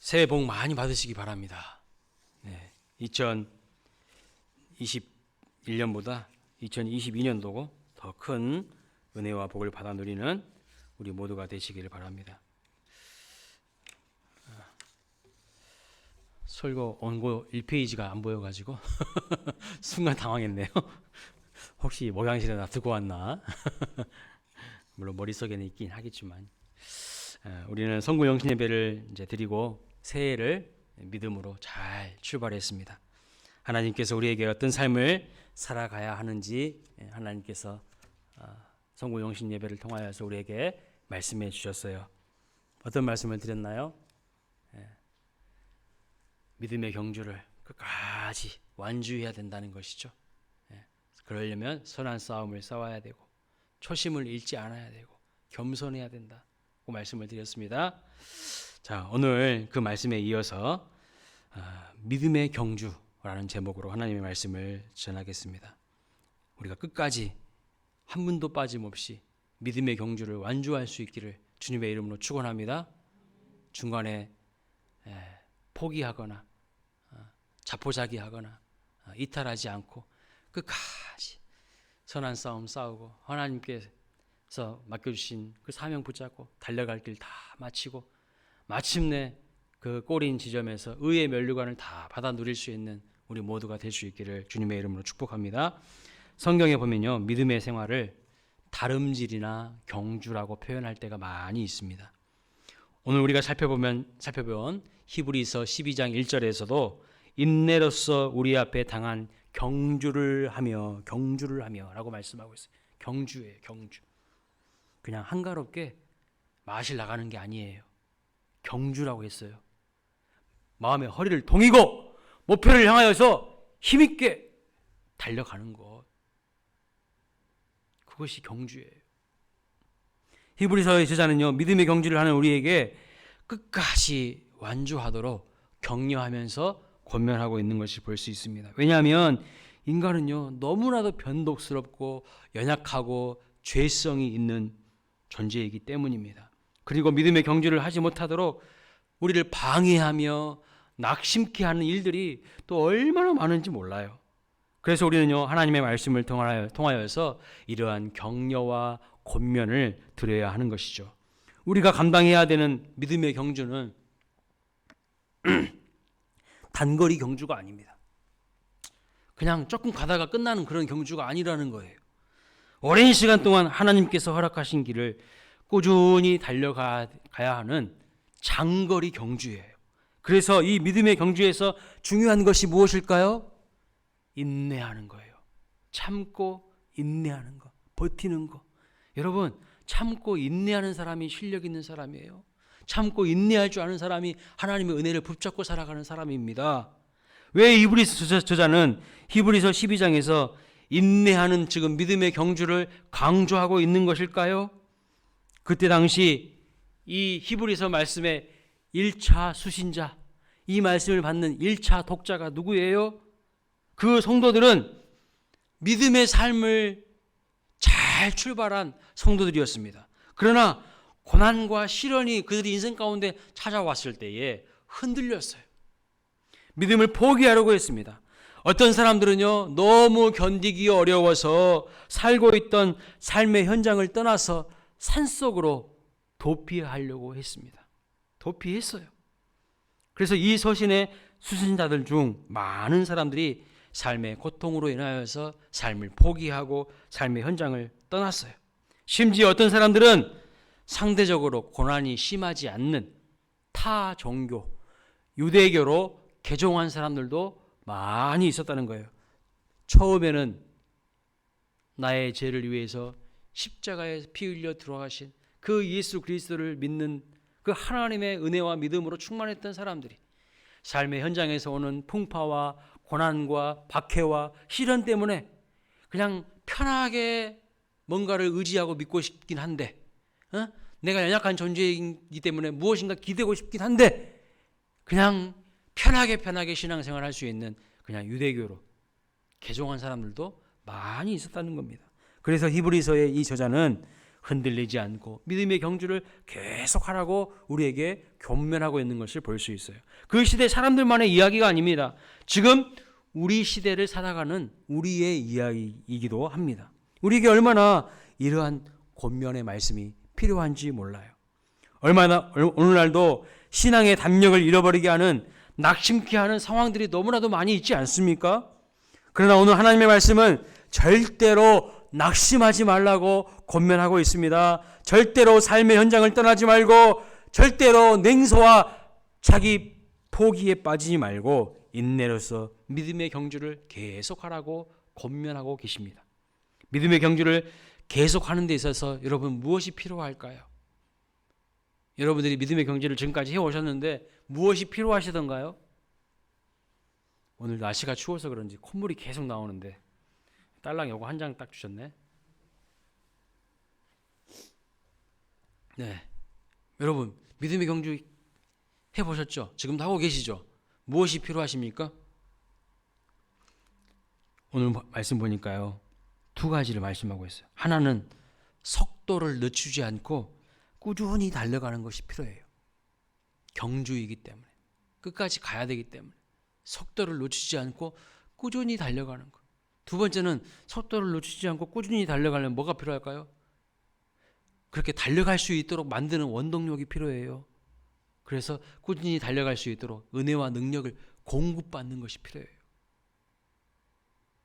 새해 복 많이 받으시기 바랍니다. 2021년보다 2022년도고 더 큰 은혜와 복을 받아 누리는 우리 모두가 되시기를 바랍니다. 설교 원고 1페이지가 안 보여가지고 순간 당황했네요. 혹시 목양실에 나 두고 왔나? 물론 머릿속에는 있긴 하겠지만 우리는 성구 영신 예배를 이제 드리고 새해를 믿음으로 잘 출발했습니다. 하나님께서 우리에게 어떤 삶을 살아가야 하는지 하나님께서 성구 영신 예배를 통하여서 우리에게 말씀해 주셨어요. 어떤 말씀을 드렸나요? 믿음의 경주를 끝까지 완주해야 된다는 것이죠. 그러려면 선한 싸움을 싸워야 되고 초심을 잃지 않아야 되고 겸손해야 된다고 말씀을 드렸습니다. 자, 오늘 그 말씀에 이어서 믿음의 경주라는 제목으로 하나님의 말씀을 전하겠습니다. 우리가 끝까지 한 분도 빠짐없이 믿음의 경주를 완주할 수 있기를 주님의 이름으로 축원합니다. 중간에 포기하거나 자포자기하거나 이탈하지 않고 끝까지 선한 싸움 싸우고 하나님께서 맡겨주신 그 사명 붙잡고 달려갈 길 다 마치고 마침내 그 꼬린 지점에서 의의 면류관을 다 받아 누릴 수 있는 우리 모두가 될 수 있기를 주님의 이름으로 축복합니다. 성경에 보면요, 믿음의 생활을 다름질이나 경주라고 표현할 때가 많이 있습니다. 오늘 우리가 살펴본 히브리서 12장 1절에서도 인내로서 우리 앞에 당한 경주를 하며 라고 말씀하고 있어요. 경주예요, 경주. 그냥 한가롭게 마실 나가는 게 아니에요. 경주라고 했어요. 마음의 허리를 동이고 목표를 향하여서 힘있게 달려가는 것. 그것이 경주예요. 히브리서의 저자는요, 믿음의 경주를 하는 우리에게 끝까지 완주하도록 격려하면서 권면하고 있는 것을 볼 수 있습니다. 왜냐하면 인간은요, 너무나도 변덕스럽고 연약하고 죄성이 있는 존재이기 때문입니다. 그리고 믿음의 경주를 하지 못하도록 우리를 방해하며 낙심케 하는 일들이 또 얼마나 많은지 몰라요. 그래서 우리는요, 하나님의 말씀을 통하여서 이러한 격려와 권면을 드려야 하는 것이죠. 우리가 감당해야 되는 믿음의 경주는 단거리 경주가 아닙니다. 그냥 조금 가다가 끝나는 그런 경주가 아니라는 거예요. 오랜 시간 동안 하나님께서 허락하신 길을 꾸준히 달려가야 하는 장거리 경주예요. 그래서 이 믿음의 경주에서 중요한 것이 무엇일까요? 인내하는 거예요. 참고 인내하는 거, 버티는 거. 여러분, 참고 인내하는 사람이 실력 있는 사람이에요. 참고 인내할 줄 아는 사람이 하나님의 은혜를 붙잡고 살아가는 사람입니다. 왜 히브리서 저자는 히브리서 12장에서 인내하는 지금 믿음의 경주를 강조하고 있는 것일까요? 그때 당시 이 히브리서 말씀의 1차 수신자, 이 말씀을 받는 1차 독자가 누구예요? 그 성도들은 믿음의 삶을 잘 출발한 성도들이었습니다. 그러나 고난과 시련이 그들의 인생 가운데 찾아왔을 때에 흔들렸어요. 믿음을 포기하려고 했습니다. 어떤 사람들은요, 너무 견디기 어려워서 살고 있던 삶의 현장을 떠나서 산속으로 도피하려고 했습니다. 도피했어요. 그래서 이 서신의 수신자들 중 많은 사람들이 삶의 고통으로 인하여서 삶을 포기하고 삶의 현장을 떠났어요. 심지어 어떤 사람들은 상대적으로 고난이 심하지 않는 타 종교, 유대교로 개종한 사람들도 많이 있었다는 거예요. 처음에는 나의 죄를 위해서 십자가에 피 흘려 들어가신 그 예수 그리스도를 믿는 그 하나님의 은혜와 믿음으로 충만했던 사람들이 삶의 현장에서 오는 풍파와 고난과 박해와 시련 때문에 그냥 편하게 뭔가를 의지하고 믿고 싶긴 한데 내가 연약한 존재이기 때문에 무엇인가 기대고 싶긴 한데 그냥 편하게 신앙생활 할 수 있는 그냥 유대교로 개종한 사람들도 많이 있었다는 겁니다. 그래서 히브리서의 이 저자는 흔들리지 않고 믿음의 경주를 계속하라고 우리에게 권면하고 있는 것을 볼 수 있어요. 그 시대 사람들만의 이야기가 아닙니다. 지금 우리 시대를 살아가는 우리의 이야기이기도 합니다. 우리에게 얼마나 이러한 권면의 말씀이 필요한지 몰라요. 얼마나 오늘날도 신앙의 담력을 잃어버리게 하는, 낙심케 하는 상황들이 너무나도 많이 있지 않습니까? 그러나 오늘 하나님의 말씀은 절대로 낙심하지 말라고 권면하고 있습니다. 절대로 삶의 현장을 떠나지 말고, 절대로 냉소와 자기 포기에 빠지지 말고 인내로서 믿음의 경주를 계속하라고 권면하고 계십니다. 믿음의 경주를 계속하는 데 있어서 여러분 무엇이 필요할까요? 여러분들이 믿음의 경주를 지금까지 해오셨는데 무엇이 필요하시던가요? 오늘 날씨가 추워서 그런지 콧물이 계속 나오는데 딸랑 요거 한 장 딱 주셨네. 네, 여러분 믿음의 경주 해보셨죠? 지금도 하고 계시죠? 무엇이 필요하십니까? 오늘 말씀 보니까요, 두 가지를 말씀하고 있어요. 하나는 속도를 늦추지 않고 꾸준히 달려가는 것이 필요해요. 경주이기 때문에, 끝까지 가야 되기 때문에 속도를 놓치지 않고 꾸준히 달려가는 것. 두 번째는 속도를 놓치지 않고 꾸준히 달려가려면 뭐가 필요할까요? 그렇게 달려갈 수 있도록 만드는 원동력이 필요해요. 그래서 꾸준히 달려갈 수 있도록 은혜와 능력을 공급받는 것이 필요해요.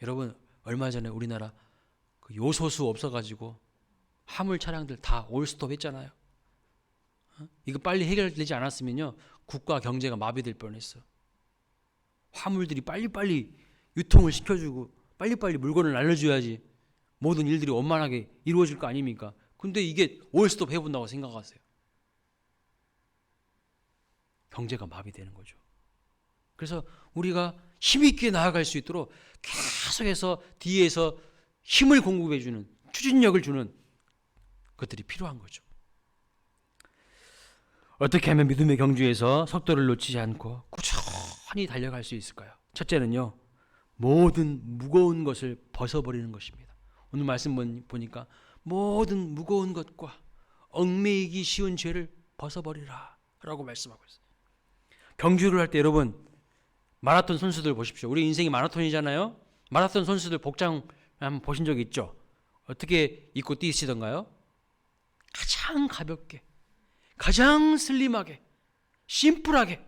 여러분 얼마 전에 우리나라 그 요소수 없어가지고 화물 차량들 다 올스톱 했잖아요. 이거 빨리 해결되지 않았으면요 국가 경제가 마비될 뻔했어. 화물들이 빨리빨리 유통을 시켜주고 빨리빨리 물건을 날려줘야지 모든 일들이 원만하게 이루어질 거 아닙니까? 근데 이게 올스톱 해본다고 생각하세요. 경제가 마비되는 거죠. 그래서 우리가 힘있게 나아갈 수 있도록 계속해서 뒤에서 힘을 공급해주는, 추진력을 주는 것들이 필요한 거죠. 어떻게 하면 믿음의 경주에서 속도를 놓치지 않고 꾸준히 달려갈 수 있을까요? 첫째는요, 모든 무거운 것을 벗어버리는 것입니다. 오늘 말씀 보니까 모든 무거운 것과 얽매이기 쉬운 죄를 벗어버리라 라고 말씀하고 있어요. 경주를 할 때 여러분 마라톤 선수들 보십시오. 우리 인생이 마라톤이잖아요. 마라톤 선수들 복장 한번 보신 적 있죠? 어떻게 입고 뛰시던가요? 가장 가볍게, 가장 슬림하게, 심플하게,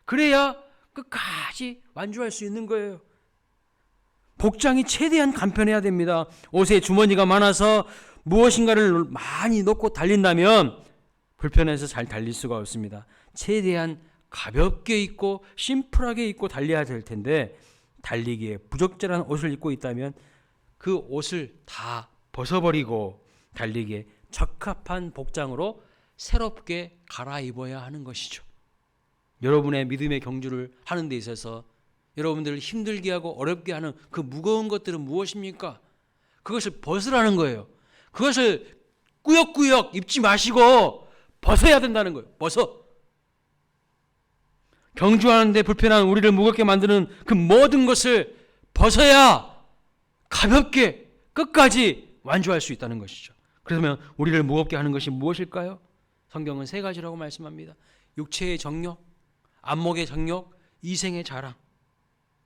그래야 끝까지 완주할 수 있는 거예요. 복장이 최대한 간편해야 됩니다. 옷에 주머니가 많아서 무엇인가를 많이 넣고 달린다면 불편해서 잘 달릴 수가 없습니다. 최대한 가볍게 입고 심플하게 입고 달려야 될 텐데, 달리기에 부적절한 옷을 입고 있다면 그 옷을 다 벗어버리고 달리기에 적합한 복장으로 새롭게 갈아입어야 하는 것이죠. 여러분의 믿음의 경주를 하는 데 있어서 여러분들을 힘들게 하고 어렵게 하는 그 무거운 것들은 무엇입니까? 그것을 벗으라는 거예요. 그것을 꾸역꾸역 입지 마시고 벗어야 된다는 거예요. 벗어. 경주하는데 불편한 우리를 무겁게 만드는 그 모든 것을 벗어야 가볍게 끝까지 완주할 수 있다는 것이죠. 그러면 우리를 무겁게 하는 것이 무엇일까요? 성경은 세 가지라고 말씀합니다. 육체의 정욕, 안목의 정욕, 이생의 자랑.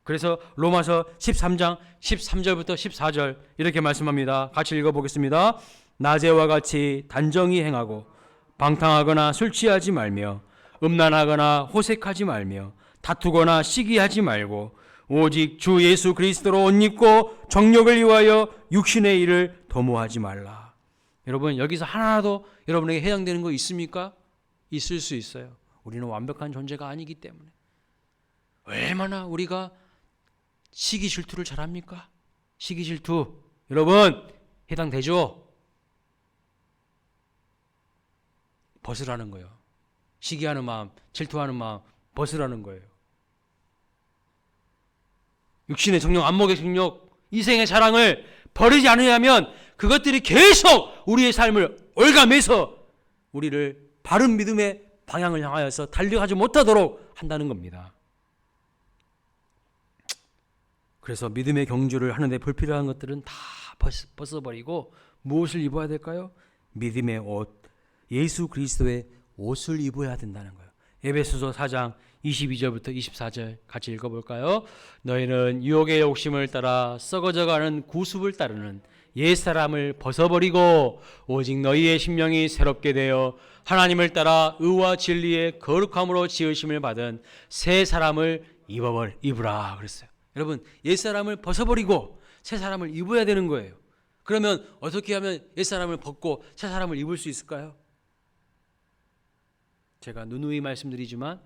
그래서 로마서 13장 13절부터 14절 이렇게 말씀합니다. 같이 읽어보겠습니다. 낮에와 같이 단정히 행하고 방탕하거나 술 취하지 말며 음란하거나 호색하지 말며 다투거나 시기하지 말고 오직 주 예수 그리스도로 옷 입고 정욕을 위하여 육신의 일을 도모하지 말라. 여러분 여기서 하나도 여러분에게 해당되는 거 있습니까? 있을 수 있어요. 우리는 완벽한 존재가 아니기 때문에. 얼마나 우리가 시기 질투를 잘합니까? 시기 질투 여러분 해당되죠? 벗으라는 거예요. 시기하는 마음, 질투하는 마음 벗으라는 거예요. 육신의 정욕, 안목의 정욕, 이생의 자랑을 버리지 않으려면 그것들이 계속 우리의 삶을 올가매서 우리를 바른 믿음의 방향을 향하여서 달려가지 못하도록 한다는 겁니다. 그래서 믿음의 경주를 하는데 불필요한 것들은 다 벗어버리고 무엇을 입어야 될까요? 믿음의 옷, 예수 그리스도의 옷을 입어야 된다는 거예요. 에베소서 4장 22절부터 24절 같이 읽어볼까요? 너희는 유혹의 욕심을 따라 썩어져가는 구습을 따르는 옛사람을 벗어버리고 오직 너희의 심령이 새롭게 되어 하나님을 따라 의와 진리의 거룩함으로 지으심을 받은 새 사람을 입으라 그랬어요. 여러분, 옛사람을 벗어버리고 새 사람을 입어야 되는 거예요. 그러면 어떻게 하면 옛사람을 벗고 새 사람을 입을 수 있을까요? 제가 누누이 말씀드리지만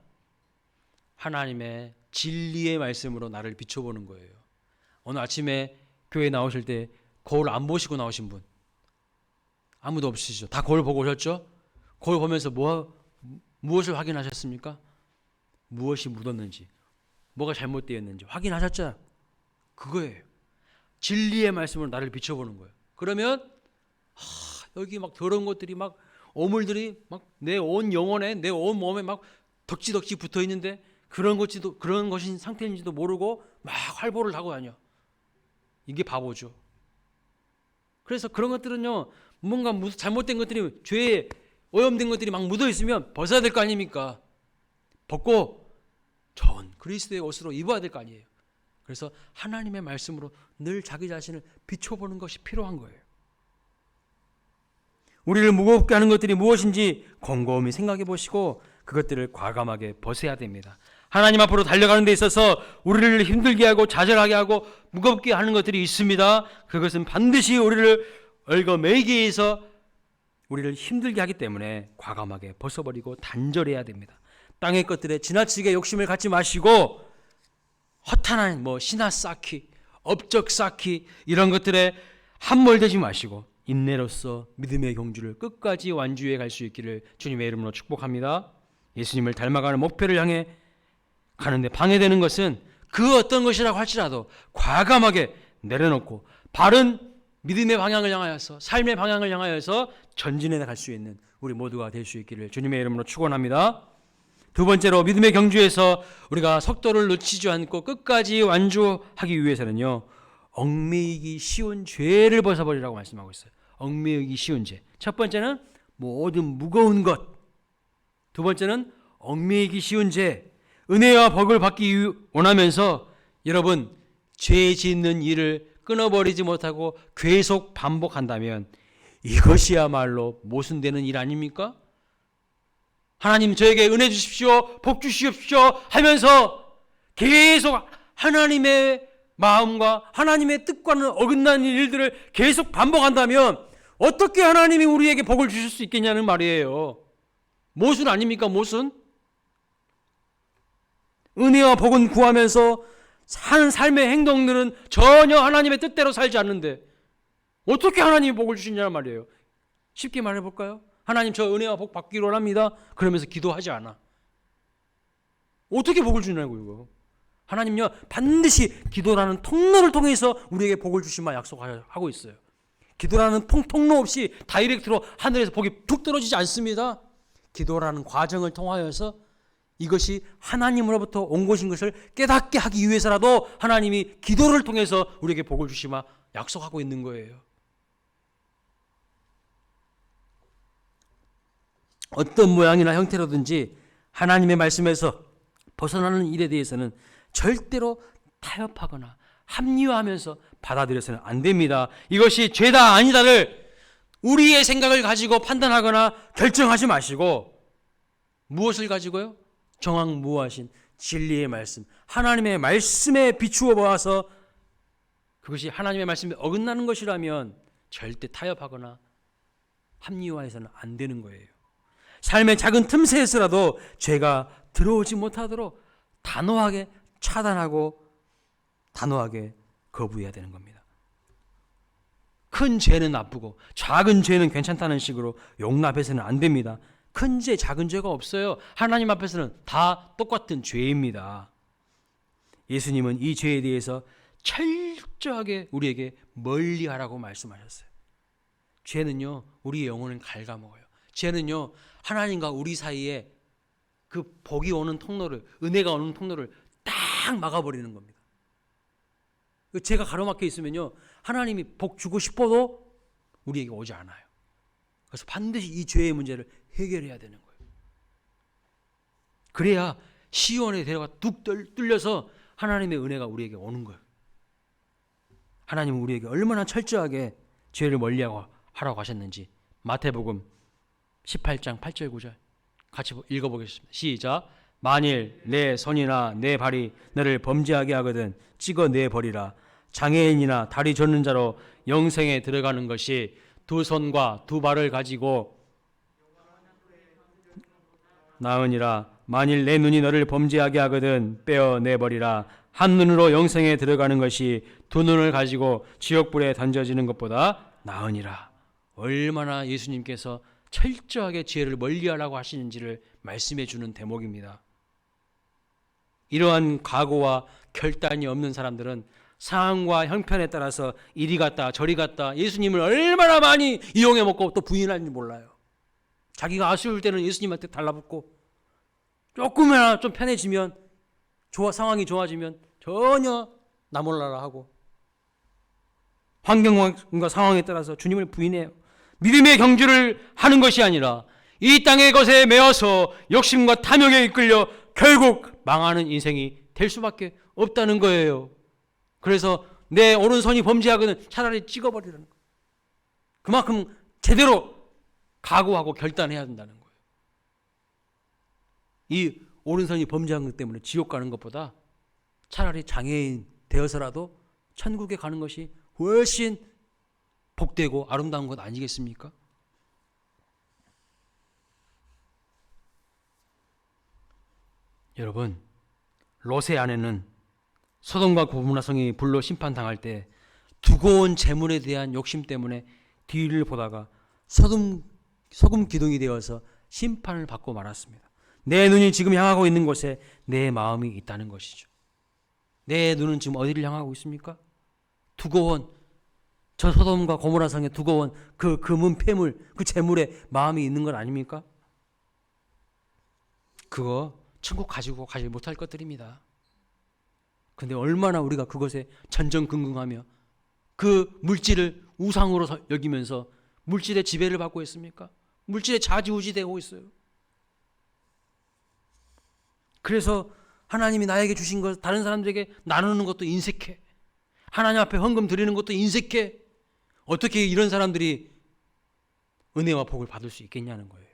하나님의 진리의 말씀으로 나를 비춰보는 거예요. 오늘 아침에 교회 나오실 때 거울 안 보시고 나오신 분 아무도 없으시죠? 다 거울 보고 오셨죠? 거울 보면서 무엇을 확인하셨습니까? 무엇이 묻었는지, 뭐가 잘못되었는지 확인하셨죠? 그거예요. 진리의 말씀으로 나를 비춰보는 거예요. 그러면 여기 막 더러운 것들이 막 오물들이 막 내 온 영혼에, 내 온 몸에 막 덕지덕지 붙어 있는데 그런 것인 상태인지도 모르고 막 활보를 하고 다녀. 이게 바보죠. 그래서 그런 것들은요, 뭔가 잘못된 것들이, 죄에 오염된 것들이 막 묻어 있으면 벗어야 될 거 아닙니까? 벗고 좋은 그리스도의 옷으로 입어야 될 거 아니에요. 그래서 하나님의 말씀으로 늘 자기 자신을 비춰보는 것이 필요한 거예요. 우리를 무겁게 하는 것들이 무엇인지 곰곰이 생각해 보시고 그것들을 과감하게 벗어야 됩니다. 하나님 앞으로 달려가는 데 있어서 우리를 힘들게 하고 좌절하게 하고 무겁게 하는 것들이 있습니다. 그것은 반드시 우리를 얽어매이게 해서 우리를 힘들게 하기 때문에 과감하게 벗어버리고 단절해야 됩니다. 땅의 것들에 지나치게 욕심을 갖지 마시고 허탄한 신화 쌓기, 업적 쌓기 이런 것들에 함몰되지 마시고 인내로서 믿음의 경주를 끝까지 완주해 갈 수 있기를 주님의 이름으로 축복합니다. 예수님을 닮아가는 목표를 향해 가는데 방해되는 것은 그 어떤 것이라고 할지라도 과감하게 내려놓고 바른 믿음의 방향을 향하여서, 삶의 방향을 향하여서 전진해 갈 수 있는 우리 모두가 될 수 있기를 주님의 이름으로 축원합니다. 두 번째로 믿음의 경주에서 우리가 속도를 놓치지 않고 끝까지 완주하기 위해서는요, 얽매이기 쉬운 죄를 벗어버리라고 말씀하고 있어요. 얽매이기 쉬운 죄. 첫 번째는 모든 무거운 것. 두 번째는 얽매이기 쉬운 죄. 은혜와 복을 받기 원하면서 여러분 죄 짓는 일을 끊어버리지 못하고 계속 반복한다면 이것이야말로 모순되는 일 아닙니까? 하나님 저에게 은혜 주십시오, 복 주십시오 하면서 계속 하나님의 마음과 하나님의 뜻과는 어긋나는 일들을 계속 반복한다면 어떻게 하나님이 우리에게 복을 주실 수 있겠냐는 말이에요. 모순 아닙니까? 모순? 은혜와 복은 구하면서 사는 삶의 행동들은 전혀 하나님의 뜻대로 살지 않는데 어떻게 하나님이 복을 주시냐는 말이에요. 쉽게 말해볼까요? 하나님 저 은혜와 복 받기로 원합니다. 그러면서 기도하지 않아. 어떻게 복을 주냐고 이거. 하나님요 반드시 기도라는 통로를 통해서 우리에게 복을 주시마 약속하고 있어요. 기도라는 통로 없이 다이렉트로 하늘에서 복이 툭 떨어지지 않습니다. 기도라는 과정을 통하여서 이것이 하나님으로부터 온 것인 것을 깨닫게 하기 위해서라도 하나님이 기도를 통해서 우리에게 복을 주시마 약속하고 있는 거예요. 어떤 모양이나 형태로든지 하나님의 말씀에서 벗어나는 일에 대해서는 절대로 타협하거나 합리화하면서 받아들여서는 안 됩니다. 이것이 죄다 아니다를 우리의 생각을 가지고 판단하거나 결정하지 마시고 무엇을 가지고요? 정확무하신 진리의 말씀, 하나님의 말씀에 비추어 보아서 그것이 하나님의 말씀에 어긋나는 것이라면 절대 타협하거나 합리화해서는 안 되는 거예요. 삶의 작은 틈새에서라도 죄가 들어오지 못하도록 단호하게 차단하고 단호하게 거부해야 되는 겁니다. 큰 죄는 나쁘고 작은 죄는 괜찮다는 식으로 용납해서는 안 됩니다. 큰 죄, 작은 죄가 없어요. 하나님 앞에서는 다 똑같은 죄입니다. 예수님은 이 죄에 대해서 철저하게 우리에게 멀리하라고 말씀하셨어요. 죄는요, 우리의 영혼을 갉아먹어요. 죄는요, 하나님과 우리 사이에 그 복이 오는 통로를, 은혜가 오는 통로를 딱 막아버리는 겁니다. 죄가 가로막혀 있으면요, 하나님이 복 주고 싶어도 우리에게 오지 않아요. 그래서 반드시 이 죄의 문제를 해결해야 되는 거예요. 그래야 시온의 대로가 뚝 뚫려서 하나님의 은혜가 우리에게 오는 거예요. 하나님은 우리에게 얼마나 철저하게 죄를 멀리하라고 하셨는지 마태복음 18장 8절 9절 같이 읽어보겠습니다. 시작. 만일 내 손이나 내 발이 너를 범죄하게 하거든 찍어내버리라. 장애인이나 다리 좇는 자로 영생에 들어가는 것이 두 손과 두 발을 가지고 나으니라. 만일 내 눈이 너를 범죄하게 하거든 빼어내버리라. 한 눈으로 영생에 들어가는 것이 두 눈을 가지고 지옥불에 던져지는 것보다 나으니라. 얼마나 예수님께서 철저하게 죄를 멀리하라고 하시는지를 말씀해 주는 대목입니다. 이러한 각오와 결단이 없는 사람들은 상황과 형편에 따라서 이리 갔다 저리 갔다 예수님을 얼마나 많이 이용해 먹고 또 부인하는지 몰라요. 자기가 아쉬울 때는 예수님한테 달라붙고 조금이나 좀 편해지면 상황이 좋아지면 전혀 나 몰라라 하고 환경과 상황에 따라서 주님을 부인해요. 믿음의 경주를 하는 것이 아니라 이 땅의 것에 매어서 욕심과 탐욕에 이끌려 결국 망하는 인생이 될 수밖에 없다는 거예요. 그래서 내 오른손이 범죄하거든 차라리 찍어버리라는 거예요. 그만큼 제대로 각오하고 결단해야 된다는 거예요. 이 오른손이 범죄한 것 때문에 지옥 가는 것보다 차라리 장애인 되어서라도 천국에 가는 것이 훨씬 복되고 아름다운 것 아니겠습니까? 여러분, 롯의 아내는 소돔과 고모라 성이 불로 심판당할 때 두고 온 재물에 대한 욕심 때문에 뒤를 보다가 소금 기둥이 되어서 심판을 받고 말았습니다. 내 눈이 지금 향하고 있는 곳에 내 마음이 있다는 것이죠. 내 눈은 지금 어디를 향하고 있습니까? 두고 온 저 소돔과 고모라 성에 두고 온 그 금은 폐물, 그 재물에 마음이 있는 건 아닙니까? 그거 천국 가지고 가지 못할 것들입니다. 근데 얼마나 우리가 그것에 전전긍긍하며 그 물질을 우상으로 여기면서 물질의 지배를 받고 있습니까? 물질에 좌지우지되고 있어요. 그래서 하나님이 나에게 주신 것 다른 사람들에게 나누는 것도 인색해. 하나님 앞에 헌금 드리는 것도 인색해. 어떻게 이런 사람들이 은혜와 복을 받을 수 있겠냐는 거예요.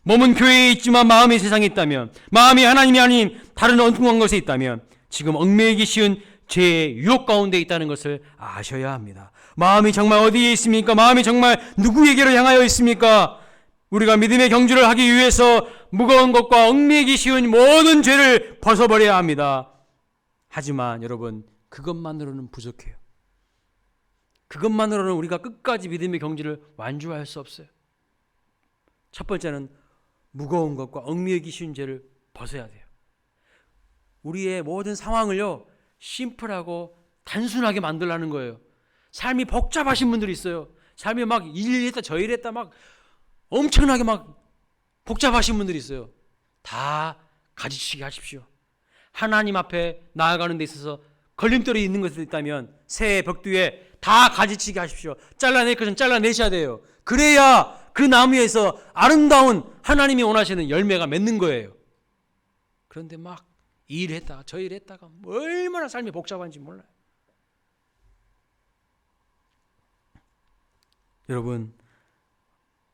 몸은 교회에 있지만 마음이 세상에 있다면, 마음이 하나님이 아닌 다른 엉뚱한 것에 있다면 지금 얽매이기 쉬운 죄의 유혹 가운데 있다는 것을 아셔야 합니다. 마음이 정말 어디에 있습니까? 마음이 정말 누구에게로 향하여 있습니까? 우리가 믿음의 경주를 하기 위해서 무거운 것과 얽매이기 쉬운 모든 죄를 벗어버려야 합니다. 하지만 여러분, 그것만으로는 부족해요. 그것만으로는 우리가 끝까지 믿음의 경주를 완주할 수 없어요. 첫 번째는 무거운 것과 얽매이기 쉬운 죄를 벗어야 돼요. 우리의 모든 상황을요, 심플하고 단순하게 만들라는 거예요. 삶이 복잡하신 분들이 있어요. 삶이 막 일했다 저일했다 막 엄청나게 막 복잡하신 분들이 있어요. 다 가지치기 하십시오. 하나님 앞에 나아가는 데 있어서 걸림돌이 있는 것이 있다면 새해 벽두에 다 가지치기 하십시오. 잘라낼 것은 잘라내셔야 돼요. 그래야 그 나무에서 아름다운 하나님이 원하시는 열매가 맺는 거예요. 그런데 막 일했다가 저 일했다가 얼마나 삶이 복잡한지 몰라요. 여러분,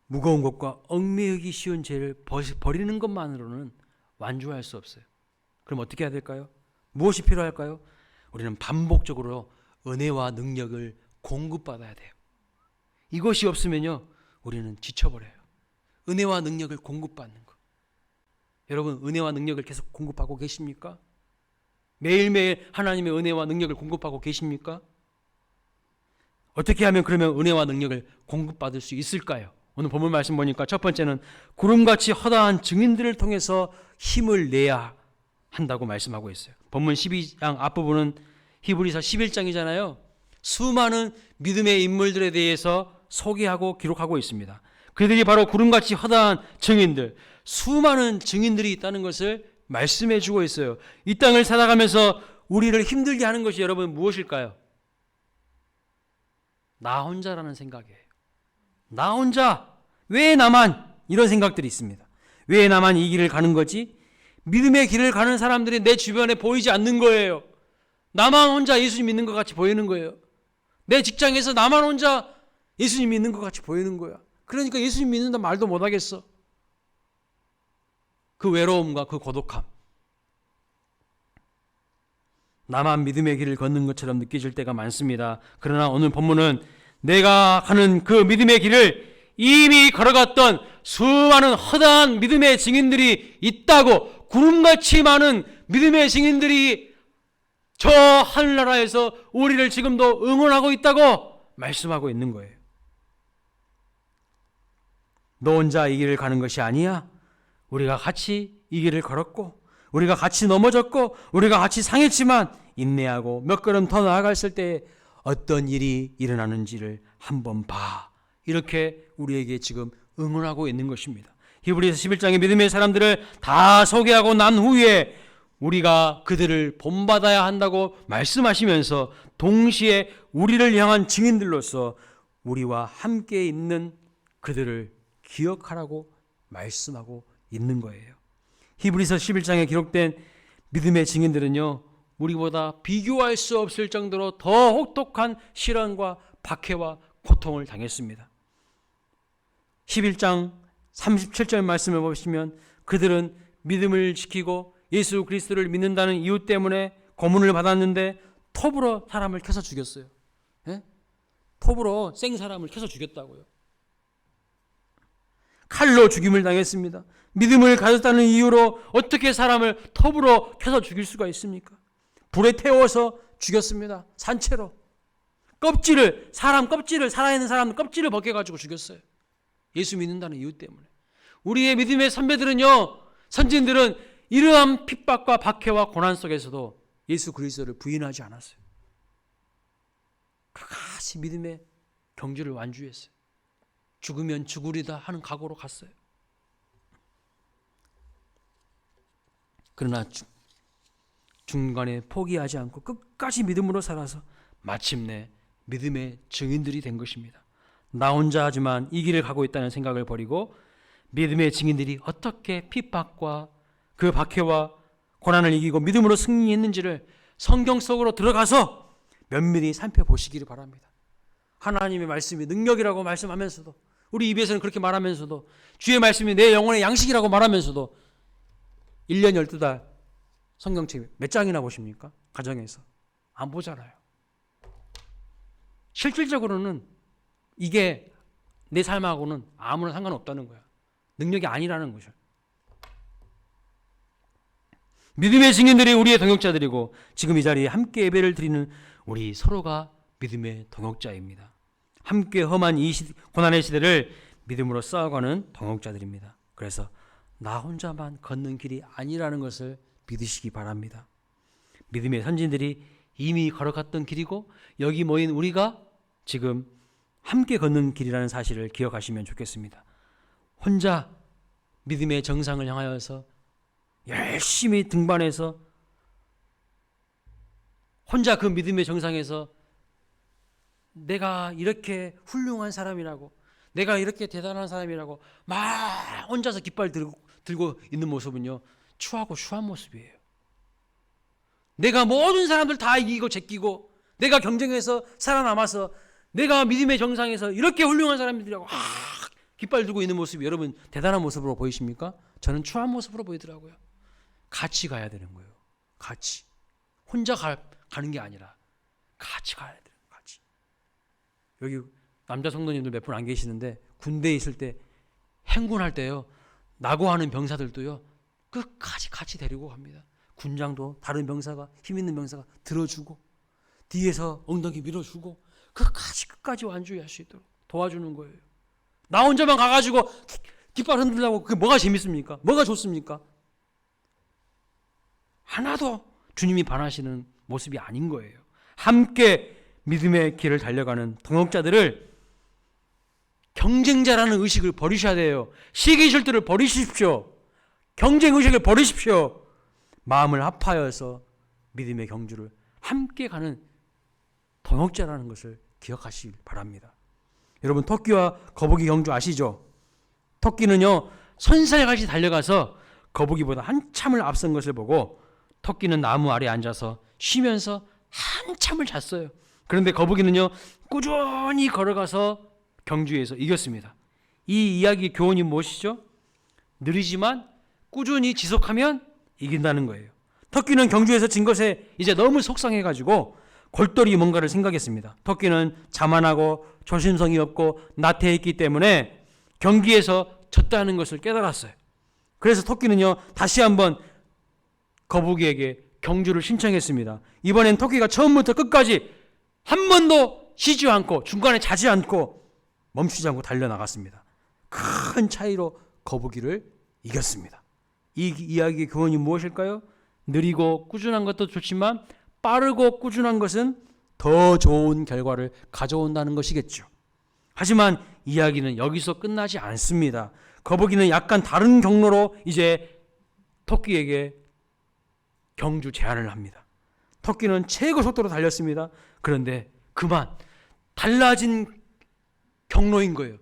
무거운 것과 얽매이기 쉬운 죄를 버리는 것만으로는 완주할 수 없어요. 그럼 어떻게 해야 될까요? 무엇이 필요할까요? 우리는 반복적으로 은혜와 능력을 공급받아야 돼요. 이것이 없으면요, 우리는 지쳐버려요. 은혜와 능력을 공급받는 것. 여러분, 은혜와 능력을 계속 공급하고 계십니까? 매일매일 하나님의 은혜와 능력을 공급하고 계십니까? 어떻게 하면 그러면 은혜와 능력을 공급받을 수 있을까요? 오늘 본문 말씀 보니까 첫 번째는 구름같이 허다한 증인들을 통해서 힘을 내야 한다고 말씀하고 있어요. 본문 12장 앞부분은 히브리서 11장이잖아요. 수많은 믿음의 인물들에 대해서 소개하고 기록하고 있습니다. 그들이 바로 구름같이 허다한 증인들, 수많은 증인들이 있다는 것을 말씀해 주고 있어요. 이 땅을 살아가면서 우리를 힘들게 하는 것이 여러분 무엇일까요? 나 혼자라는 생각이에요. 나 혼자, 왜 나만, 이런 생각들이 있습니다. 왜 나만 이 길을 가는 거지? 믿음의 길을 가는 사람들이 내 주변에 보이지 않는 거예요. 나만 혼자 예수님 믿는 것 같이 보이는 거예요. 내 직장에서 나만 혼자 예수님 믿는 것 같이 보이는 거야. 그러니까 예수님 믿는다 말도 못하겠어. 그 외로움과 그 고독함. 나만 믿음의 길을 걷는 것처럼 느껴질 때가 많습니다. 그러나 오늘 본문은 내가 가는 그 믿음의 길을 이미 걸어갔던 수많은 허다한 믿음의 증인들이 있다고, 구름같이 많은 믿음의 증인들이 저 하늘나라에서 우리를 지금도 응원하고 있다고 말씀하고 있는 거예요. 너 혼자 이 길을 가는 것이 아니야. 우리가 같이 이 길을 걸었고, 우리가 같이 넘어졌고, 우리가 같이 상했지만 인내하고 몇 걸음 더 나아갔을 때 어떤 일이 일어나는지를 한번 봐. 이렇게 우리에게 지금 응원하고 있는 것입니다. 히브리서 11장의 믿음의 사람들을 다 소개하고 난 후에 우리가 그들을 본받아야 한다고 말씀하시면서 동시에 우리를 향한 증인들로서 우리와 함께 있는 그들을 기억하라고 말씀하고 있는 거예요. 히브리서 11장에 기록된 믿음의 증인들은요, 우리보다 비교할 수 없을 정도로 더 혹독한 시련과 박해와 고통을 당했습니다. 11장 37절 말씀을 보시면 그들은 믿음을 지키고 예수 그리스도를 믿는다는 이유 때문에 고문을 받았는데 톱으로 사람을 켜서 죽였어요. 예? 톱으로 생 사람을 켜서 죽였다고요. 칼로 죽임을 당했습니다. 믿음을 가졌다는 이유로 어떻게 사람을 톱으로 켜서 죽일 수가 있습니까? 불에 태워서 죽였습니다. 산채로. 껍질을, 사람 껍질을, 살아있는 사람 껍질을 벗겨가지고 죽였어요. 예수 믿는다는 이유 때문에. 우리의 믿음의 선배들은요, 선진들은 이러한 핍박과 박해와 고난 속에서도 예수 그리스도를 부인하지 않았어요. 끝까지 믿음의 경주를 완주했어요. 죽으면 죽으리다 하는 각오로 갔어요. 그러나 중간에 포기하지 않고 끝까지 믿음으로 살아서 마침내 믿음의 증인들이 된 것입니다. 나 혼자 하지만 이 길을 가고 있다는 생각을 버리고 믿음의 증인들이 어떻게 핍박과 그 박해와 고난을 이기고 믿음으로 승리했는지를 성경 속으로 들어가서 면밀히 살펴보시기를 바랍니다. 하나님의 말씀이 능력이라고 말씀하면서도, 우리 입에서는 그렇게 말하면서도, 주의 말씀이 내 영혼의 양식이라고 말하면서도 1년 12달 성경책 몇 장이나 보십니까? 가정에서. 안 보잖아요. 실질적으로는 이게 내 삶하고는 아무런 상관없다는 거야. 능력이 아니라는 거죠. 믿음의 증인들이 우리의 동역자들이고 지금 이 자리에 함께 예배를 드리는 우리 서로가 믿음의 동역자입니다. 함께 험한 이 고난의 시대를 믿음으로 싸워가는 동역자들입니다. 그래서 나 혼자만 걷는 길이 아니라는 것을 믿으시기 바랍니다. 믿음의 선진들이 이미 걸어갔던 길이고 여기 모인 우리가 지금 함께 걷는 길이라는 사실을 기억하시면 좋겠습니다. 혼자 믿음의 정상을 향하여서 열심히 등반해서 혼자 그 믿음의 정상에서 내가 이렇게 훌륭한 사람이라고, 내가 이렇게 대단한 사람이라고 막 혼자서 깃발 들고 있는 모습은요, 추하고 추한 모습이에요. 내가 모든 사람들 다 이기고 제끼고 내가 경쟁해서 살아남아서 내가 믿음의 정상에서 이렇게 훌륭한 사람들이라고 깃발 들고 있는 모습이 여러분 대단한 모습으로 보이십니까? 저는 추한 모습으로 보이더라고요. 같이 가야 되는 거예요. 같이. 혼자 가는 게 아니라 같이 가야 돼요. 같이. 여기 남자 성도님들 몇 분 안 계시는데 군대에 있을 때 행군할 때요, 낙오하는 병사들도요 끝까지 같이 데리고 갑니다. 군장도 다른 병사가, 힘 있는 병사가 들어주고 뒤에서 엉덩이 밀어주고 끝까지 완주할 수 있도록 도와주는 거예요. 나 혼자만 가가지고 깃발 흔들려고 그게 뭐가 재밌습니까? 뭐가 좋습니까? 하나도 주님이 반하시는 모습이 아닌 거예요. 함께 믿음의 길을 달려가는 동역자들을 경쟁자라는 의식을 버리셔야 돼요. 시기 질투를 버리십시오. 경쟁 의식을 버리십시오. 마음을 합하여서 믿음의 경주를 함께 가는 동역자라는 것을 기억하시길 바랍니다. 여러분 토끼와 거북이 경주 아시죠? 토끼는요 선살같이 달려가서 거북이보다 한참을 앞선 것을 보고 토끼는 나무 아래 앉아서 쉬면서 한참을 잤어요. 그런데 거북이는요 꾸준히 걸어가서 경주에서 이겼습니다. 이 이야기의 교훈이 무엇이죠? 느리지만 꾸준히 지속하면 이긴다는 거예요. 토끼는 경주에서 진 것에 이제 너무 속상해가지고 골똘히 뭔가를 생각했습니다. 토끼는 자만하고 조심성이 없고 나태했기 때문에 경기에서 졌다는 것을 깨달았어요. 그래서 토끼는요 다시 한번 거북이에게 경주를 신청했습니다. 이번엔 토끼가 처음부터 끝까지 한 번도 쉬지 않고 중간에 자지 않고 멈추지 않고 달려나갔습니다. 큰 차이로 거북이를 이겼습니다. 이 이야기의 교훈이 무엇일까요? 느리고 꾸준한 것도 좋지만 빠르고 꾸준한 것은 더 좋은 결과를 가져온다는 것이겠죠. 하지만 이야기는 여기서 끝나지 않습니다. 거북이는 약간 다른 경로로 이제 토끼에게 경주 제안을 합니다. 토끼는 최고 속도로 달렸습니다. 그런데 그만 달라진 경로인 거예요.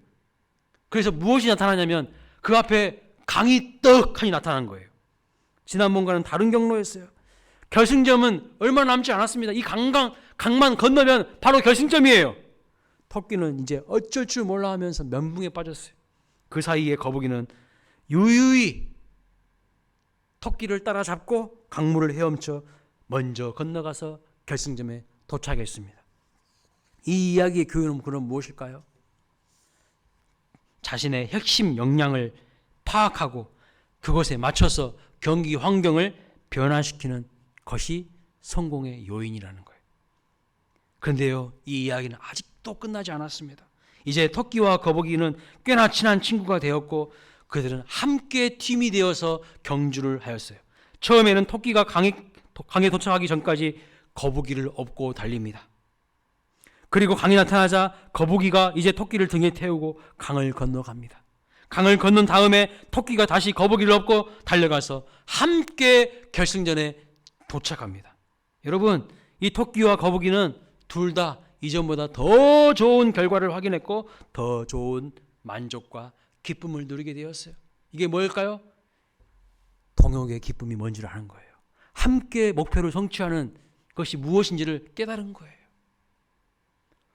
그래서 무엇이 나타나냐면 그 앞에 강이 떡하니 나타난 거예요. 지난번과는 다른 경로였어요. 결승점은 얼마 남지 않았습니다. 이 강만 건너면 바로 결승점이에요. 토끼는 이제 어쩔 줄 몰라 하면서 멘붕에 빠졌어요. 그 사이에 거북이는 유유히 토끼를 따라잡고 강물을 헤엄쳐 먼저 건너가서 결승점에 도착했습니다. 이 이야기의 교훈은 그럼 무엇일까요? 자신의 핵심 역량을 파악하고 그것에 맞춰서 경기 환경을 변화시키는 것이 성공의 요인이라는 거예요. 그런데요, 이 이야기는 아직도 끝나지 않았습니다. 이제 토끼와 거북이는 꽤나 친한 친구가 되었고 그들은 함께 팀이 되어서 경주를 하였어요. 처음에는 토끼가 강에 도착하기 전까지 거북이를 업고 달립니다. 그리고 강이 나타나자 거북이가 이제 토끼를 등에 태우고 강을 건너갑니다. 강을 건넌 다음에 토끼가 다시 거북이를 업고 달려가서 함께 결승전에 도착합니다. 여러분, 이 토끼와 거북이는 둘 다 이전보다 더 좋은 결과를 확인했고 더 좋은 만족과 기쁨을 누리게 되었어요. 이게 뭘까요? 동역의 기쁨이 뭔지를 아는 거예요. 함께 목표를 성취하는 것이 무엇인지를 깨달은 거예요.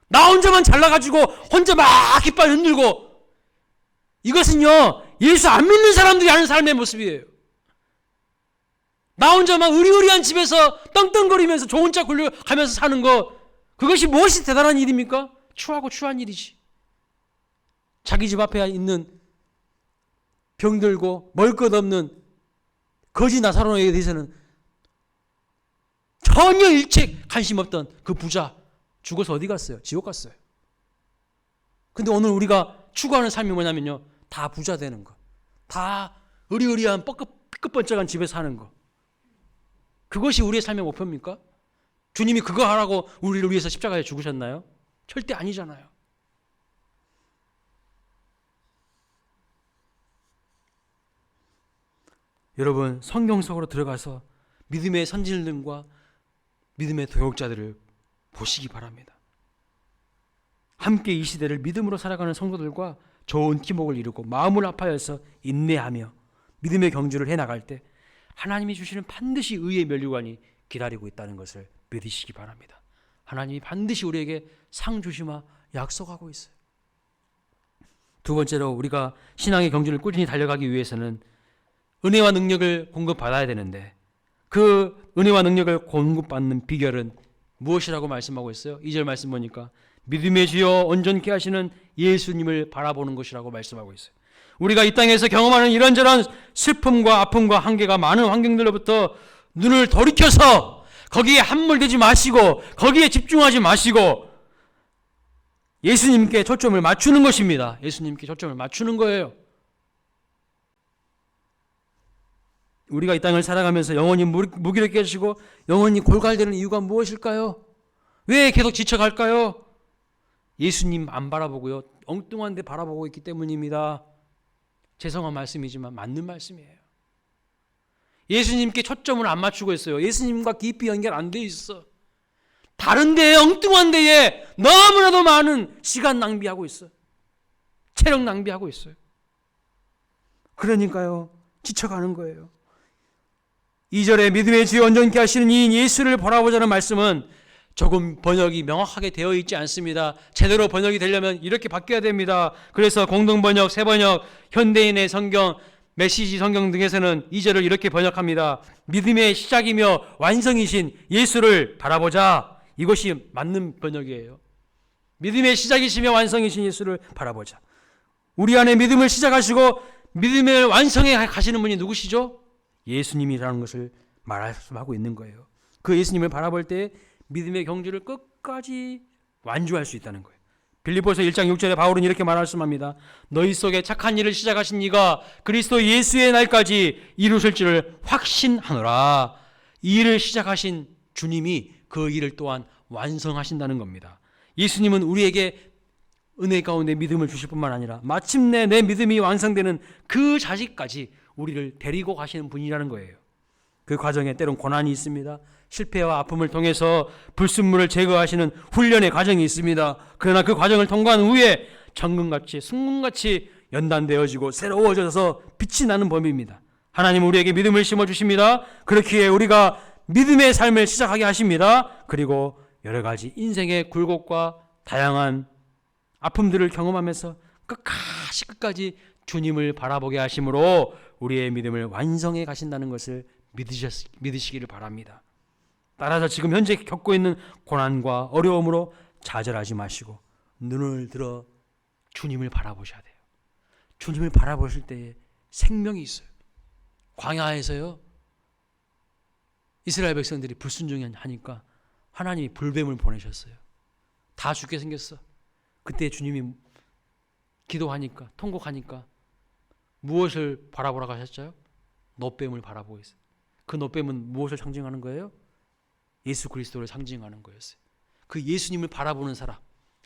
나 혼자만 잘나가지고 혼자 막 깃발 흔들고, 이것은요 예수 안 믿는 사람들이 하는 삶의 모습이에요. 나 혼자만 의리의리한 집에서 떵떵거리면서 좋은 차 굴려가면서 사는 것, 그것이 무엇이 대단한 일입니까? 추하고 추한 일이지. 자기 집 앞에 있는 병들고 먹을 것 없는 거지 나사로에게 대해서는 전혀 일체 관심 없던 그 부자 죽어서 어디 갔어요? 지옥 갔어요. 근데 오늘 우리가 추구하는 삶이 뭐냐면요, 다 부자 되는 거, 다 의리의리한 삐끗번쩍한 집에 사는 거, 그것이 우리의 삶의 목표입니까? 주님이 그거 하라고 우리를 위해서 십자가에 죽으셨나요? 절대 아니잖아요. 여러분, 성경 속으로 들어가서 믿음의 선진들과 믿음의 도역자들을 보시기 바랍니다. 함께 이 시대를 믿음으로 살아가는 성도들과 좋은 팀워크를 이루고 마음을 합하여서 인내하며 믿음의 경주를 해나갈 때 하나님이 주시는 반드시 의의 면류관이 기다리고 있다는 것을 믿으시기 바랍니다. 하나님이 반드시 우리에게 상 주시마 약속하고 있어요. 두 번째로, 우리가 신앙의 경주를 꾸준히 달려가기 위해서는 은혜와 능력을 공급받아야 되는데, 그 은혜와 능력을 공급받는 비결은 무엇이라고 말씀하고 있어요? 2절 말씀 보니까 믿음의 주여 온전케 하시는 예수님을 바라보는 것이라고 말씀하고 있어요. 우리가 이 땅에서 경험하는 이런저런 슬픔과 아픔과 한계가 많은 환경들로부터 눈을 돌이켜서 거기에 함몰되지 마시고 거기에 집중하지 마시고 예수님께 초점을 맞추는 것입니다. 예수님께 초점을 맞추는 거예요. 우리가 이 땅을 살아가면서 영원히 무기력해 하시고 영원히 골갈되는 이유가 무엇일까요? 왜 계속 지쳐갈까요? 예수님 안 바라보고요, 엉뚱한 데 바라보고 있기 때문입니다. 죄송한 말씀이지만 맞는 말씀이에요. 예수님께 초점을 안 맞추고 있어요. 예수님과 깊이 연결 안 돼 있어. 다른 데에, 엉뚱한 데에 너무나도 많은 시간 낭비하고 있어요. 체력 낭비하고 있어요. 그러니까요, 지쳐가는 거예요. 2절에 믿음의 주에 온전케 하시는 이 예수를 바라보자는 말씀은 조금 번역이 명확하게 되어 있지 않습니다. 제대로 번역이 되려면 이렇게 바뀌어야 됩니다. 그래서 공동번역, 새번역, 현대인의 성경, 메시지 성경 등에서는 2절을 이렇게 번역합니다. 믿음의 시작이며 완성이신 예수를 바라보자. 이것이 맞는 번역이에요. 믿음의 시작이시며 완성이신 예수를 바라보자. 우리 안에 믿음을 시작하시고 믿음을 완성해 가시는 분이 누구시죠? 예수님이라는 것을 말씀하고 있는 거예요. 그 예수님을 바라볼 때 믿음의 경주를 끝까지 완주할 수 있다는 거예요. 빌립보서 1장 6절에 바울은 이렇게 말씀합니다. 너희 속에 착한 일을 시작하신 이가 그리스도 예수의 날까지 이루실 줄을 확신하노라. 이 일을 시작하신 주님이 그 일을 또한 완성하신다는 겁니다. 예수님은 우리에게 은혜 가운데 믿음을 주실 뿐만 아니라 마침내 내 믿음이 완성되는 그 자리까지 우리를 데리고 가시는 분이라는 거예요. 그 과정에 때론 고난이 있습니다. 실패와 아픔을 통해서 불순물을 제거하시는 훈련의 과정이 있습니다. 그러나 그 과정을 통과한 후에 정금같이 승금같이 연단되어지고 새로워져서 빛이 나는 법입니다. 하나님은 우리에게 믿음을 심어주십니다. 그렇기에 우리가 믿음의 삶을 시작하게 하십니다. 그리고 여러 가지 인생의 굴곡과 다양한 아픔들을 경험하면서 끝까지 주님을 바라보게 하심으로 우리의 믿음을 완성해 가신다는 것을 믿으시기를 바랍니다. 따라서 지금 현재 겪고 있는 고난과 어려움으로 좌절하지 마시고 눈을 들어 주님을 바라보셔야 돼요. 주님을 바라보실 때에 생명이 있어요. 광야에서요, 이스라엘 백성들이 불순종하니까 하나님이 불뱀을 보내셨어요. 다 죽게 생겼어. 그때 주님이 기도하니까, 통곡하니까 무엇을 바라보라고 하셨죠? 놋뱀을 바라보고 있어요. 그 놋뱀은 무엇을 상징하는 거예요? 예수 그리스도를 상징하는 거였어요. 그 예수님을 바라보는 사람,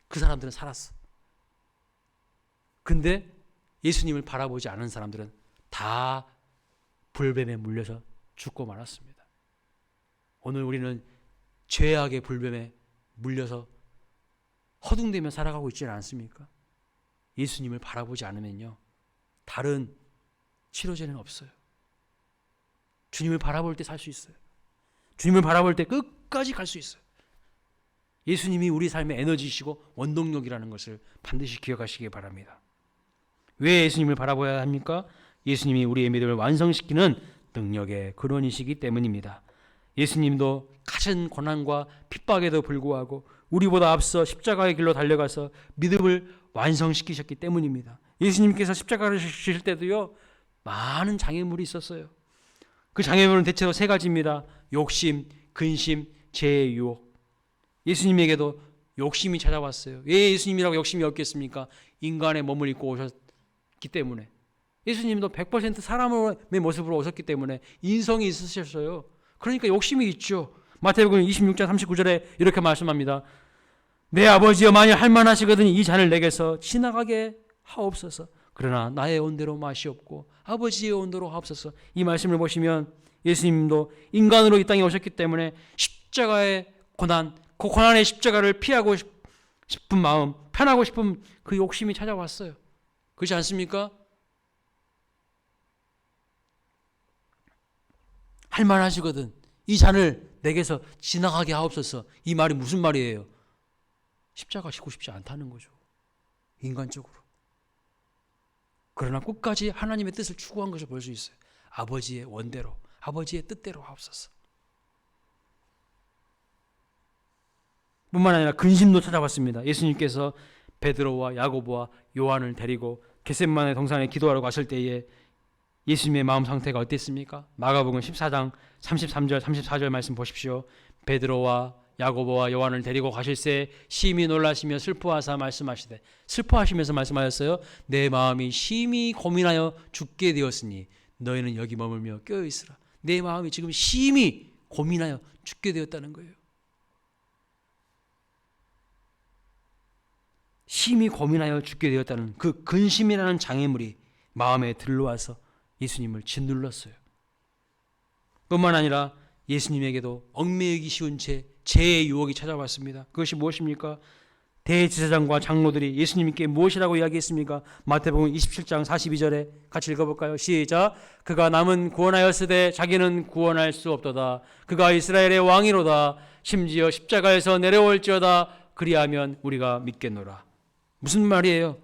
그 사람들은 살았어. 근데 예수님을 바라보지 않은 사람들은 다 불뱀에 물려서 죽고 말았습니다. 오늘 우리는 죄악의 불뱀에 물려서 허둥대며 살아가고 있지는 않습니까? 예수님을 바라보지 않으면요, 다른 치료제는 없어요. 주님을 바라볼 때 살 수 있어요. 주님을 바라볼 때 끝까지 갈 수 있어요. 예수님이 우리 삶의 에너지이시고 원동력이라는 것을 반드시 기억하시기 바랍니다. 왜 예수님을 바라봐야 합니까? 예수님이 우리의 믿음을 완성시키는 능력의 근원이시기 때문입니다. 예수님도 가진 고난과 핍박에도 불구하고 우리보다 앞서 십자가의 길로 달려가서 믿음을 완성시키셨기 때문입니다. 예수님께서 십자가를 지실 때도요, 많은 장애물이 있었어요. 그 장애물은 대체로 세 가지입니다. 욕심, 근심, 죄의 유혹. 예수님에게도 욕심이 찾아왔어요. 왜 예수님이라고 욕심이 없겠습니까? 인간의 몸을 입고 오셨기 때문에. 예수님도 100% 사람의 모습으로 오셨기 때문에 인성이 있으셨어요. 그러니까 욕심이 있죠. 마태복음 26장 39절에 이렇게 말씀합니다. 내 아버지여 만일 할만하시거든 이 잔을 내게서 지나가게 하옵소서. 그러나 나의 온대로 마시옵고 아버지의 온대로 하옵소서. 이 말씀을 보시면 예수님도 인간으로 이 땅에 오셨기 때문에 십자가의 고난, 그 고난의 십자가를 피하고 싶은 마음, 편하고 싶은 그 욕심이 찾아왔어요. 그렇지 않습니까? 할만하시거든 이 잔을 내게서 지나가게 하옵소서. 이 말이 무슨 말이에요? 십자가 지고 싶지 않다는 거죠. 인간적으로. 그러나 끝까지 하나님의 뜻을 추구한 것을 볼 수 있어요. 아버지의 원대로, 아버지의 뜻대로 하옵소서. 뿐만 아니라 근심도 찾아왔습니다. 예수님께서 베드로와 야고보와 요한을 데리고 겟세마네 동산에 기도하러 갔을 때에 예수님의 마음 상태가 어땠습니까? 마가복음 14장 33절 34절 말씀 보십시오. 베드로와 야고보와 요한을 데리고 가실새 심히 놀라시며 슬퍼하사 말씀하시되, 슬퍼하시면서 말씀하셨어요. 내 마음이 심히 고민하여 죽게 되었으니 너희는 여기 머물며 깨어있으라. 내 마음이 지금 심히 고민하여 죽게 되었다는 거예요. 심히 고민하여 죽게 되었다는 그 근심이라는 장애물이 마음에 들러와서 예수님을 짓눌렀어요. 뿐만 아니라 예수님에게도 얽매이기 쉬운 죄, 죄의 유혹이 찾아왔습니다. 그것이 무엇입니까? 대제사장과 장로들이 예수님께 무엇이라고 이야기했습니까? 마태복음 27장 42절에 같이 읽어볼까요? 시작. 그가 남은 구원하였으되 자기는 구원할 수 없도다. 그가 이스라엘의 왕이로다. 심지어 십자가에서 내려올지어다. 그리하면 우리가 믿겠노라. 무슨 말이에요?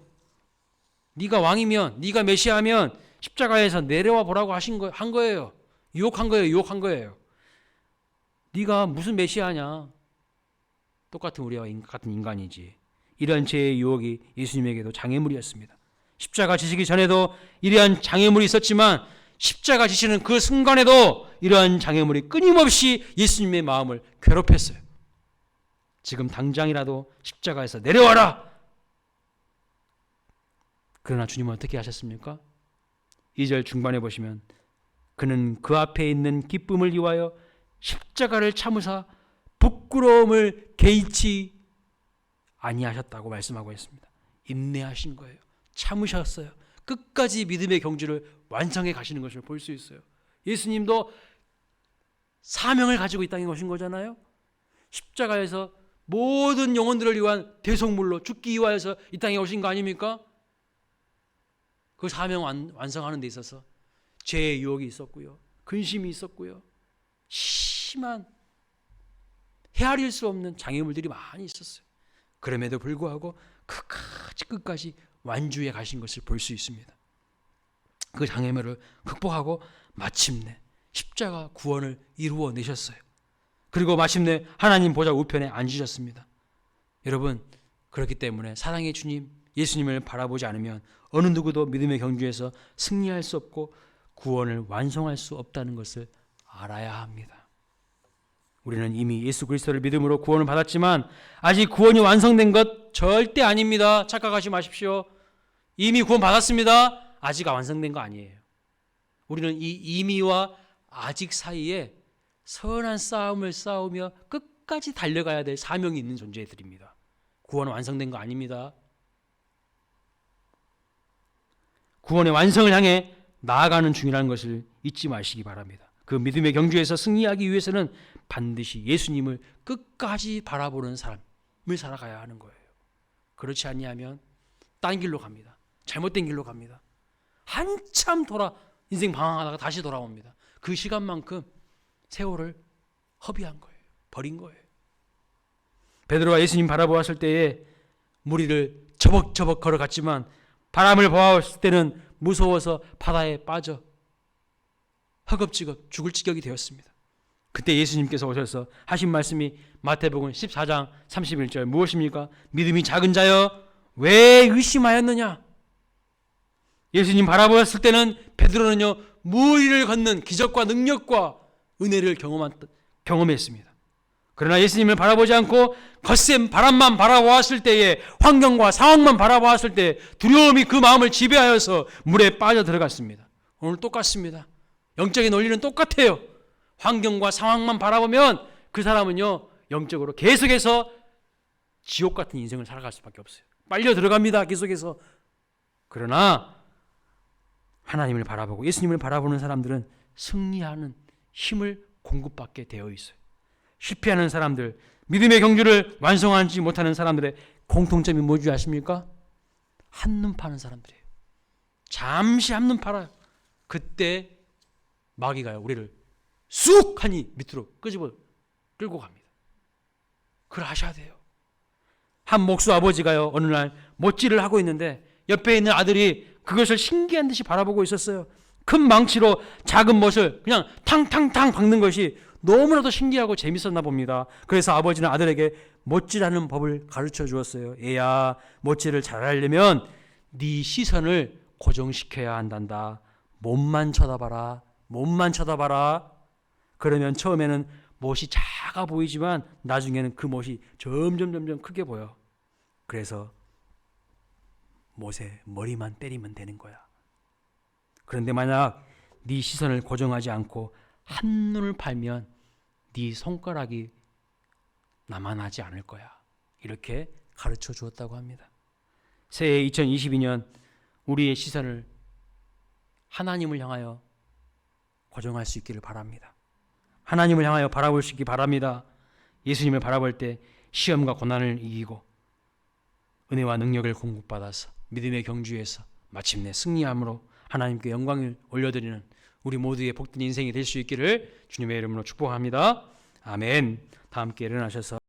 네가 왕이면, 네가 메시아면 십자가에서 내려와 보라고 한 거예요. 유혹한 거예요. 네가 무슨 메시아냐? 똑같은 우리와 같은 인간이지. 이러한 죄의 유혹이 예수님에게도 장애물이었습니다. 십자가 지시기 전에도 이러한 장애물이 있었지만 십자가 지시는 그 순간에도 이러한 장애물이 끊임없이 예수님의 마음을 괴롭혔어요. 지금 당장이라도 십자가에서 내려와라. 그러나 주님은 어떻게 하셨습니까? 2절 중반에 보시면 그는 그 앞에 있는 기쁨을 위하여 십자가를 참으사 부끄러움을 개의치 아니하셨다고 말씀하고 있습니다. 인내하신 거예요. 참으셨어요. 끝까지 믿음의 경주를 완성해 가시는 것을 볼 수 있어요. 예수님도 사명을 가지고 이 땅에 오신 거잖아요. 십자가에서 모든 영혼들을 위한 대속물로 죽기 위하여서 이 땅에 오신 거 아닙니까? 그 사명 완성하는 데 있어서 죄의 유혹이 있었고요. 근심이 있었고요. 심한 헤아릴 수 없는 장애물들이 많이 있었어요. 그럼에도 불구하고 끝까지 완주해 가신 것을 볼 수 있습니다. 그 장애물을 극복하고 마침내 십자가 구원을 이루어 내셨어요. 그리고 마침내 하나님 보좌 우편에 앉으셨습니다. 여러분, 그렇기 때문에 사랑의 주님 예수님을 바라보지 않으면 어느 누구도 믿음의 경주에서 승리할 수 없고 구원을 완성할 수 없다는 것을 알아야 합니다. 우리는 이미 예수 그리스도를 믿음으로 구원을 받았지만 아직 구원이 완성된 것 절대 아닙니다. 착각하지 마십시오. 이미 구원 받았습니다. 아직 완성된 거 아니에요. 우리는 이 이미와 아직 사이에 선한 싸움을 싸우며 끝까지 달려가야 될 사명이 있는 존재들입니다. 구원은 완성된 거 아닙니다. 구원의 완성을 향해 나아가는 중이라는 것을 잊지 마시기 바랍니다. 그 믿음의 경주에서 승리하기 위해서는 반드시 예수님을 끝까지 바라보는 삶을 살아가야 하는 거예요. 그렇지 아니하면 딴 길로 갑니다. 잘못된 길로 갑니다. 한참 인생 방황하다가 다시 돌아옵니다. 그 시간만큼 세월을 허비한 거예요. 버린 거예요. 베드로가 예수님 바라보았을 때에 무리를 저벅저벅 걸어갔지만 바람을 보았을 때는 무서워서 바다에 빠져 허겁지겁 죽을 지경이 되었습니다. 그때 예수님께서 오셔서 하신 말씀이 마태복음 14장 31절 무엇입니까? 믿음이 작은 자여 왜 의심하였느냐? 예수님 바라보았을 때는 베드로는요 무리를 걷는 기적과 능력과 은혜를 경험했습니다. 그러나 예수님을 바라보지 않고 거센 바람만 바라보았을 때에 환경과 상황만 바라보았을 때 두려움이 그 마음을 지배하여서 물에 빠져 들어갔습니다. 오늘 똑같습니다. 영적인 논리는 똑같아요. 환경과 상황만 바라보면 그 사람은요 영적으로 계속해서 지옥 같은 인생을 살아갈 수밖에 없어요. 빨려 들어갑니다. 계속해서. 그러나 하나님을 바라보고 예수님을 바라보는 사람들은 승리하는 힘을 공급받게 되어 있어요. 실패하는 사람들, 믿음의 경주를 완성하지 못하는 사람들의 공통점이 뭔지 아십니까? 한눈 파는 사람들이에요. 잠시 한눈 팔아요. 그때 마귀가요 우리를 쑥 하니 밑으로 끄집어 끌고 갑니다. 그걸 아셔야 돼요. 한 목수 아버지가요 어느 날 못질을 하고 있는데 옆에 있는 아들이 그것을 신기한 듯이 바라보고 있었어요. 큰 망치로 작은 못을 그냥 탕탕탕 박는 것이 너무나도 신기하고 재밌었나 봅니다. 그래서 아버지는 아들에게 못질하는 법을 가르쳐 주었어요. 얘야, 못질을 잘하려면 네 시선을 고정시켜야 한단다. 몸만 쳐다봐라. 몸만 쳐다봐라. 그러면 처음에는 못이 작아 보이지만 나중에는 그 못이 점점 크게 보여. 그래서 못에 머리만 때리면 되는 거야. 그런데 만약 네 시선을 고정하지 않고 한눈을 팔면 네 손가락이 남아나지 않을 거야. 이렇게 가르쳐 주었다고 합니다. 새해 2022년 우리의 시선을 하나님을 향하여 고정할 수 있기를 바랍니다. 하나님을 향하여 바라볼 수 있기 바랍니다. 예수님을 바라볼 때 시험과 고난을 이기고 은혜와 능력을 공급받아서 믿음의 경주에서 마침내 승리함으로 하나님께 영광을 올려드리는 우리 모두의 복된 인생이 될 수 있기를 주님의 이름으로 축복합니다. 아멘. 다 함께 일어나셔서